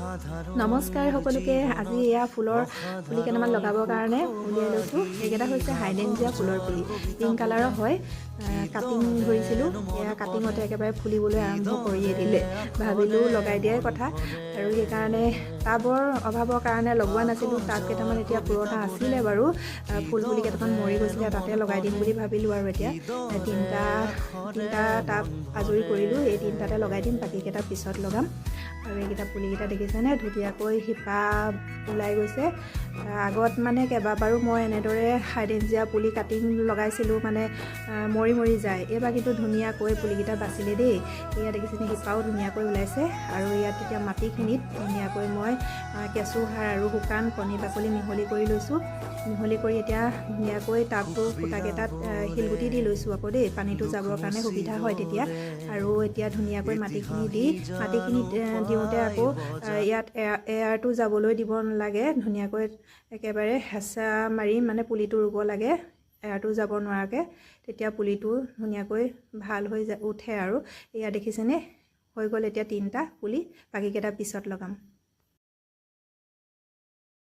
নমস্কাৰ সকলোকে। আজি এয়া ফুলৰ পুলি কেইটামান লগাবৰ কাৰণে উলিয়াই লৈছোঁ। এইকেইটা হৈছে হাইডেঞ্জিয়া ফুলৰ পুলি, পিংক কালাৰৰ হয়। কাটিং ধৰিছিলোঁ, এয়া কাটিঙতে একেবাৰে ফুলিবলৈ আৰম্ভ কৰিয়ে দিলে। ভাবিলোঁ লগাই দিয়াই কথা, আৰু সেইকাৰণে টাবৰ অভাৱৰ কাৰণে লগোৱা নাছিলোঁ। টাব কেইটামান এতিয়া পুৰণা আছিলে বাৰু, ফুল পুলি কেইটামান মৰি গৈছিলে, তাতে লগাই দিম বুলি ভাবিলোঁ। আৰু এতিয়া তিনিটা টাব আজৰি কৰিলোঁ, এই তিনিটাতে লগাই দিম, বাকীকেইটা পিছত লগাম। আৰু এইকেইটা পুলিকেইটা দেখিছেনে, ধুনীয়াকৈ শিপা ওলাই গৈছে। আগত মানে কেইবাবাৰো মই এনেদৰে হাইডেঞ্জিয়া পুলি কাটিং লগাইছিলোঁ, মানে মৰি মৰি যায়। এইবাৰ কিন্তু ধুনীয়াকৈ পুলিকেইটা বাচিলে দেই। ইয়াত দেখিছেনে শিপাও ধুনীয়াকৈ ওলাইছে। আৰু ইয়াত এতিয়া মাটিখিনিত ধুনীয়াকৈ মই কেঁচু সাৰ আৰু শুকান কণী বাকলি মিহলি কৰি লৈছোঁ। মিহলি কৰি এতিয়া ধুনীয়াকৈ টাবটোৰ ফুটাকেইটাত শিলগুটি দি লৈছোঁ আকৌ দেই, পানীটো যাবৰ কাৰণে সুবিধা হয় তেতিয়া। আৰু এতিয়া ধুনীয়াকৈ মাটিখিনি দিওঁতে আকৌ ইয়াত এয়াৰটো যাবলৈ দিব নালাগে, ধুনীয়াকৈ একেবাৰে হেঁচা মাৰি মানে পুলিটো ৰুব লাগে, এয়াৰটো যাব নোৱাৰাকৈ। তেতিয়া পুলিটো ধুনীয়াকৈ ভাল হৈ উঠে। আৰু এয়া দেখিছেনে, হৈ গ'ল এতিয়া তিনিটা পুলি, বাকীকেইটা পিছত লগাম।